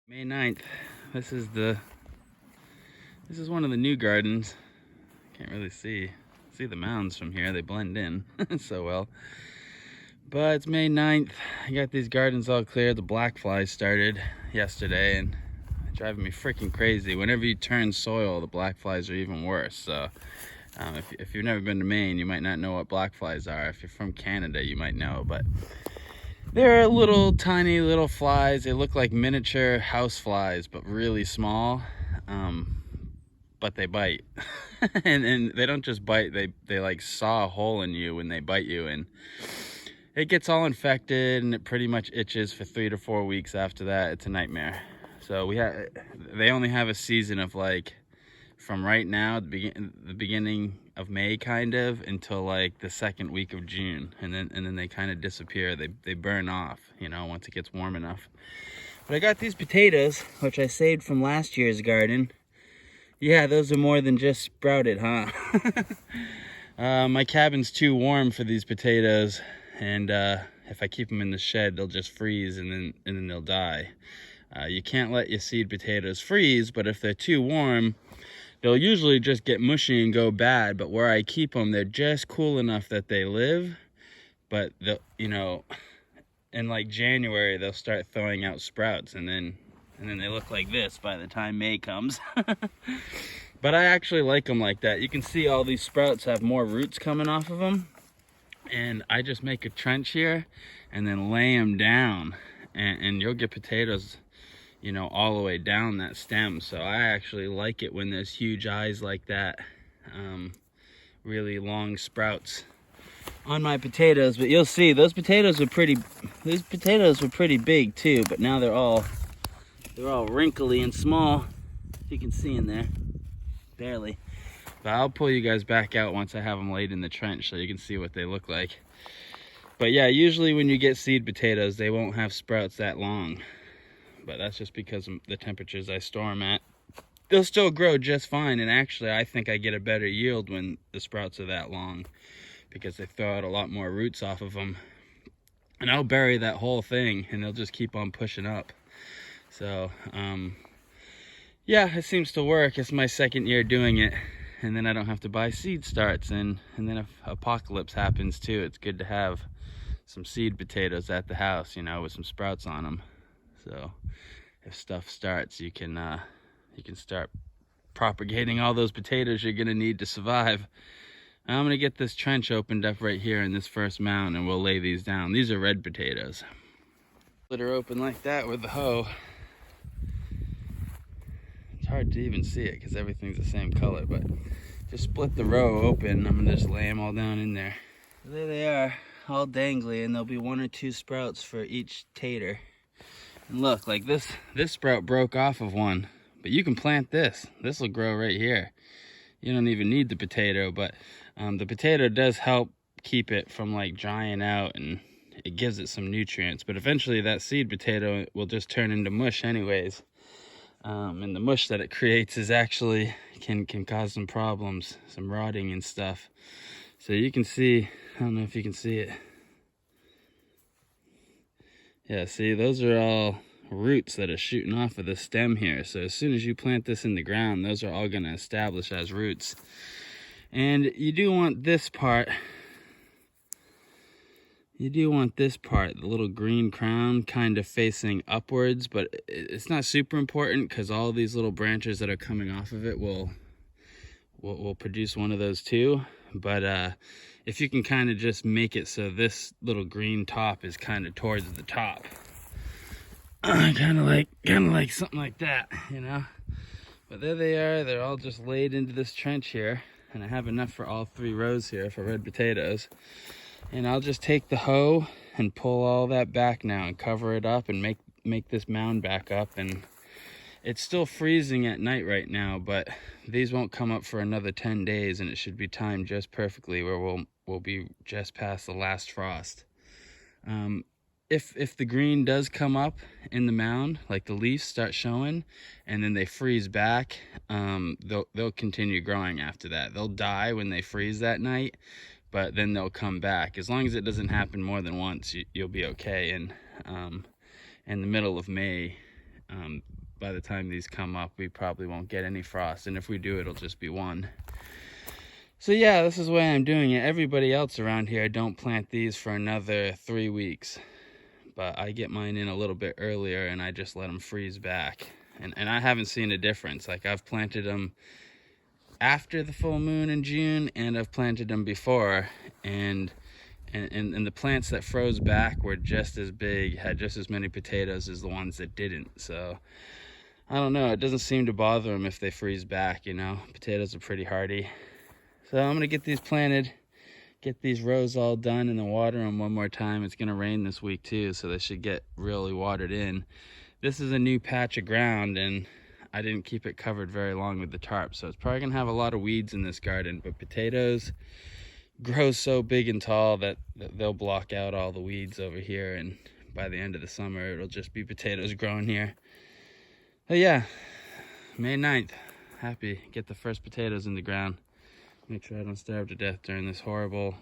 May 9th. This is one of the new gardens. Can't really see the mounds from here. They blend in so well. But it's May 9th. I got these gardens all cleared. The black flies started yesterday and driving me freaking crazy. Whenever you turn soil, the black flies are even worse. So if you've never been to Maine, you might not know what black flies are. If you're from Canada, you might know, but they're little tiny little flies. They look like miniature house flies, but really small. But they bite. and they don't just bite, they like saw a hole in you when they bite you, and it gets all infected and it pretty much itches for 3 to 4 weeks after that. It's a nightmare. So they only have a season of like from right now, the beginning of May kind of, until like the second week of June, and then they kind of disappear. They burn off, you know, once it gets warm enough. But I got these potatoes, which I saved from last year's garden. Yeah, those are more than just sprouted, huh? My cabin's too warm for these potatoes, and if I keep them in the shed, they'll just freeze and then they'll die. You can't let your seed potatoes freeze, but if they're too warm, they'll usually just get mushy and go bad. But where I keep them, they're just cool enough that they live. But you know, in like January, they'll start throwing out sprouts, and then they look like this by the time May comes. But I actually like them like that. You can see all these sprouts have more roots coming off of them, and I just make a trench here and then lay them down, and you'll get potatoes, you know, all the way down that stem. So I actually like it when there's huge eyes like that, really long sprouts on my potatoes. But you'll see those potatoes were pretty big too, but now they're all wrinkly and small. You can see in there, barely. But I'll pull you guys back out once I have them laid in the trench so you can see what they look like. But yeah, usually when you get seed potatoes, they won't have sprouts that long. But that's just because of the temperatures I store them at. They'll still grow just fine, and actually I think I get a better yield when the sprouts are that long, because they throw out a lot more roots off of them. And I'll bury that whole thing and they'll just keep on pushing up. So yeah, it seems to work. It's my second year doing it, and then I don't have to buy seed starts, and then if apocalypse happens too, it's good to have some seed potatoes at the house, you know, with some sprouts on them. So if stuff starts, you can start propagating all those potatoes you're gonna need to survive. I'm gonna get this trench opened up right here in this first mound, and we'll lay these down. These are red potatoes. Split her open like that with the hoe. It's hard to even see it because everything's the same color, but just split the row open. I'm gonna just lay them all down in there. There they are, all dangly, and there'll be 1 or 2 sprouts for each tater. And look, like this sprout broke off of one, but you can plant this. This will grow right here. You don't even need the potato, but the potato does help keep it from like drying out, and it gives it some nutrients. But eventually that seed potato will just turn into mush anyways. And the mush that it creates is actually can cause some problems, some rotting and stuff. So you can see, I don't know if you can see it. Yeah, see, those are all roots that are shooting off of the stem here. So as soon as you plant this in the ground, those are all going to establish as roots. And you do want this part, the little green crown, kind of facing upwards, but it's not super important because all these little branches that are coming off of it will produce one of those too. But if you can kind of just make it so this little green top is kind of towards the top, kind of like something like that, you know. But there they are. They're all just laid into this trench here, and I have enough for all 3 rows here for red potatoes. And I'll just take the hoe and pull all that back now and cover it up and make this mound back up. And it's still freezing at night right now, but these won't come up for another 10 days, and it should be timed just perfectly where we'll be just past the last frost. If the green does come up in the mound, like the leaves start showing, and then they freeze back, they'll continue growing after that. They'll die when they freeze that night, but then they'll come back. As long as it doesn't happen more than once, you'll be okay. And in the middle of May, by the time these come up, we probably won't get any frost, and if we do, it'll just be one. So yeah, this is the way I'm doing it. Everybody else around here don't plant these for another 3 weeks, but I get mine in a little bit earlier, and I just let them freeze back. And I haven't seen a difference. Like, I've planted them after the full moon in June, and I've planted them before, and the plants that froze back were just as big, had just as many potatoes as the ones that didn't. So I don't know, it doesn't seem to bother them if they freeze back, you know. Potatoes are pretty hardy. So I'm gonna get these planted, get these rows all done, and then water them one more time. It's gonna rain this week too, so they should get really watered in. This is a new patch of ground, and I didn't keep it covered very long with the tarp, so it's probably gonna have a lot of weeds in this garden, but potatoes grow so big and tall that they'll block out all the weeds over here, and by the end of the summer it'll just be potatoes growing here. But yeah, May 9th, happy, get the first potatoes in the ground. Make sure I don't starve to death during this horrible,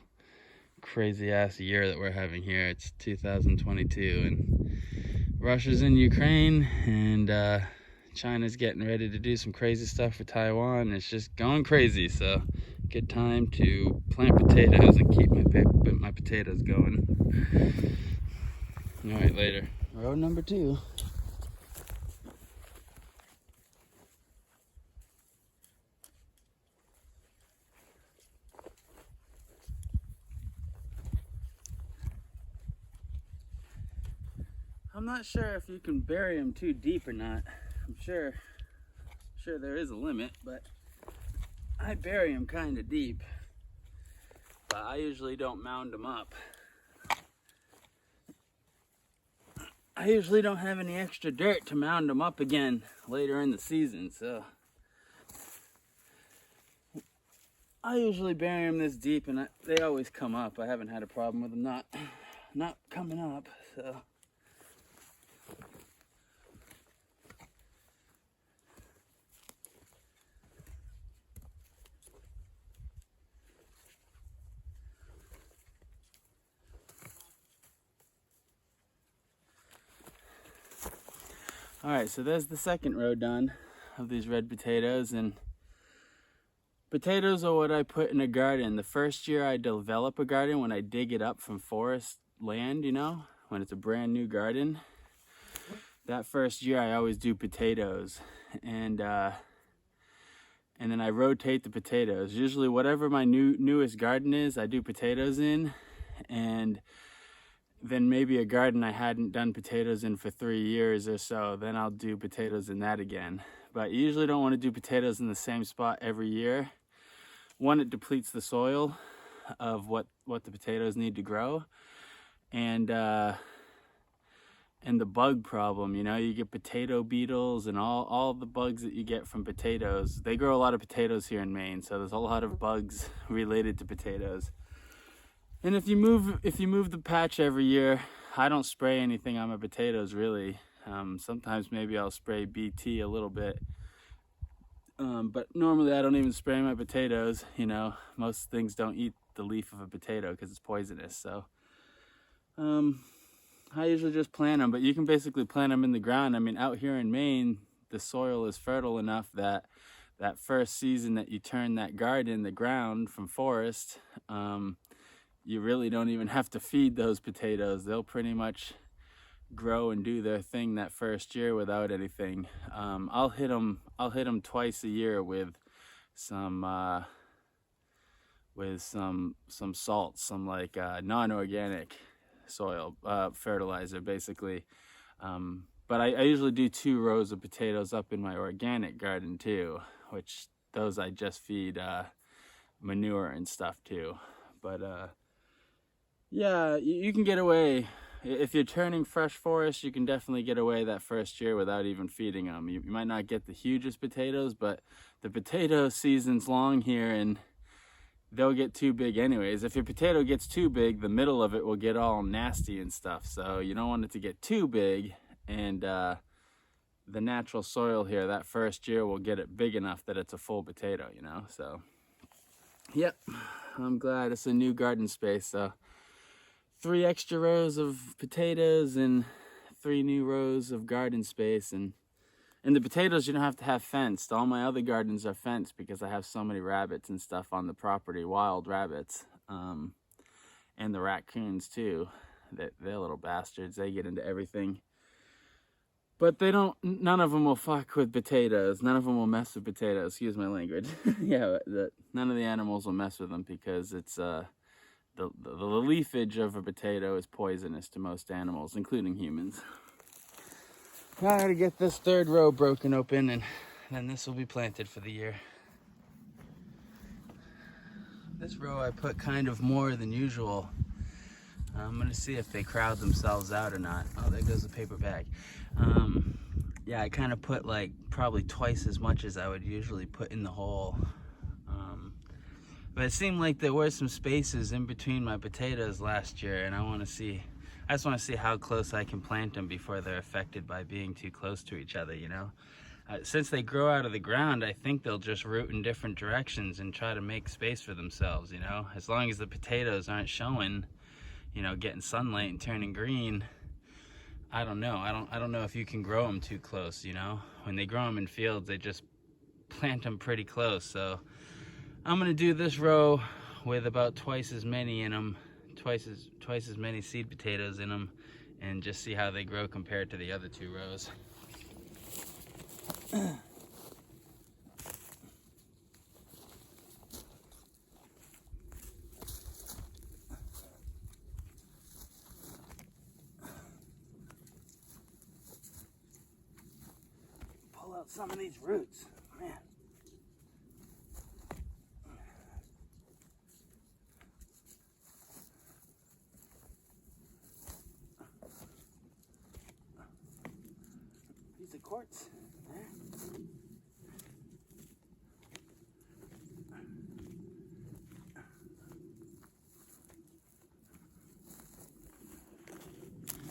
crazy ass year that we're having here. It's 2022, and Russia's in Ukraine, and China's getting ready to do some crazy stuff with Taiwan. It's just going crazy, so good time to plant potatoes and keep my potatoes going. All right, later. Row number 2. I'm not sure if you can bury them too deep or not. I'm sure there is a limit, but I bury them kind of deep. But I usually don't mound them up. I usually don't have any extra dirt to mound them up again later in the season, so I usually bury them this deep, and they always come up. I haven't had a problem with them not coming up, so. All right, so there's the second row done of these red potatoes, and potatoes are what I put in a garden. The first year I develop a garden, when I dig it up from forest land, you know, when it's a brand new garden, that first year I always do potatoes, and then I rotate the potatoes. Usually whatever my newest garden is, I do potatoes in, and then maybe a garden I hadn't done potatoes in for 3 years or so, then I'll do potatoes in that again. But you usually don't want to do potatoes in the same spot every year. One, it depletes the soil of what the potatoes need to grow, and the bug problem, you know, you get potato beetles and all the bugs that you get from potatoes. They grow a lot of potatoes here in Maine, so there's a lot of bugs related to potatoes. And if you move the patch every year, I don't spray anything on my potatoes really. Sometimes maybe I'll spray BT a little bit, but normally I don't even spray my potatoes. You know, most things don't eat the leaf of a potato because it's poisonous. So I usually just plant them, but you can basically plant them in the ground. I mean, out here in Maine, the soil is fertile enough that first season that you turn that garden, the ground from forest, you really don't even have to feed those potatoes. They'll pretty much grow and do their thing that first year without anything. I'll hit them twice a year with some salts, some like non-organic soil fertilizer basically. But I usually do 2 rows of potatoes up in my organic garden too, which those I just feed manure and stuff too. But yeah, you can get away. If you're turning fresh forest, you can definitely get away that first year without even feeding them. You might not get the hugest potatoes, but the potato season's long here, and they'll get too big anyways. If your potato gets too big, the middle of it will get all nasty and stuff. So you don't want it to get too big, and the natural soil here that first year will get it big enough that it's a full potato, you know. So yep, I'm glad it's a new garden space. So 3 extra rows of potatoes and 3 new rows of garden space, and And the potatoes, you don't have to have fenced. All my other gardens are fenced because I have so many rabbits and stuff on the property, wild rabbits. And the raccoons too. They're little bastards. They get into everything. But they don't, none of them will fuck with potatoes. None of them will mess with potatoes. Excuse my language. Yeah, none of the animals will mess with them because it's, the leafage of a potato is poisonous to most animals, including humans. Now I gotta get this third row broken open, and then this will be planted for the year. This row I put kind of more than usual. I'm gonna see if they crowd themselves out or not. Oh, there goes the paper bag. Yeah, I kind of put like probably twice as much as I would usually put in the hole. But it seemed like there were some spaces in between my potatoes last year, and I just want to see how close I can plant them before they're affected by being too close to each other, you know? Since they grow out of the ground, I think they'll just root in different directions and try to make space for themselves, you know? As long as the potatoes aren't showing, you know, getting sunlight and turning green, I don't know. I don't know if you can grow them too close, you know? When they grow them in fields, they just plant them pretty close. So I'm gonna do this row with about twice as many in them, twice as many seed potatoes in them, and just see how they grow compared to the other two rows. Pull out some of these roots, man. Piece of quartz there.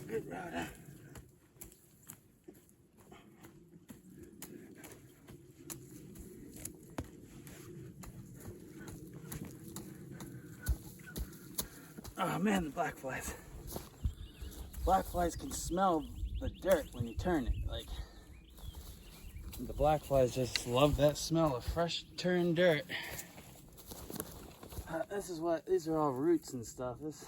Good route. Oh man, the black flies. Black flies can smell the dirt when you turn it. Like, the black flies just love that smell of fresh turned dirt. These are all roots and stuff. This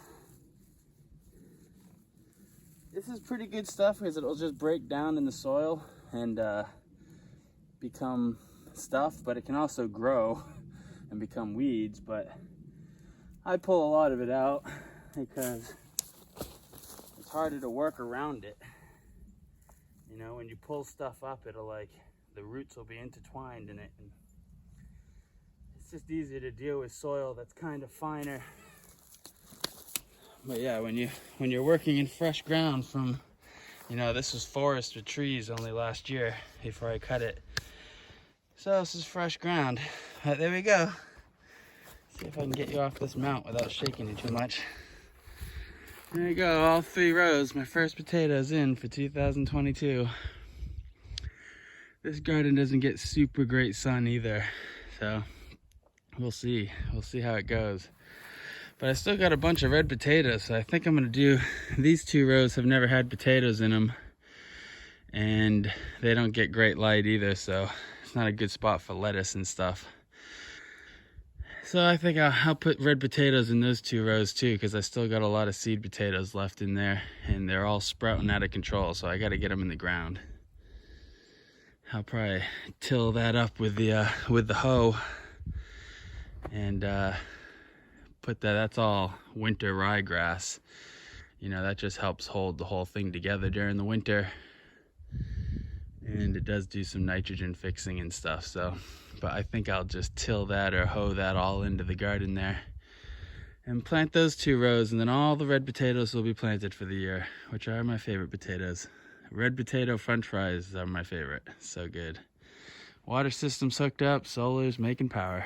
is pretty good stuff because it'll just break down in the soil and become stuff, but it can also grow and become weeds. But I pull a lot of it out because it's harder to work around it. You know, when you pull stuff up, it'll like, the roots will be intertwined in it. And it's just easier to deal with soil that's kind of finer. But yeah, when you're working in fresh ground from, you know, this was forest with trees only last year before I cut it. So this is fresh ground. But there we go. See if I can get you off this mount without shaking you too much. There you go, all 3 rows. My first potatoes in for 2022. This garden doesn't get super great sun either, so we'll see. We'll see how it goes. But I still got a bunch of red potatoes, so I think I'm gonna do, these 2 rows have never had potatoes in them, and they don't get great light either, so it's not a good spot for lettuce and stuff. So I think I'll put red potatoes in those 2 rows too, because I still got a lot of seed potatoes left in there, and they're all sprouting out of control, so I gotta get them in the ground. I'll probably till that up with the hoe, and put that's all winter ryegrass. You know, that just helps hold the whole thing together during the winter, and it does do some nitrogen fixing and stuff. So, but I think I'll just till that or hoe that all into the garden there and plant those 2 rows, and then all the red potatoes will be planted for the year, which are my favorite potatoes. Red potato french fries are my favorite. So good. Water system's hooked up, solar's making power.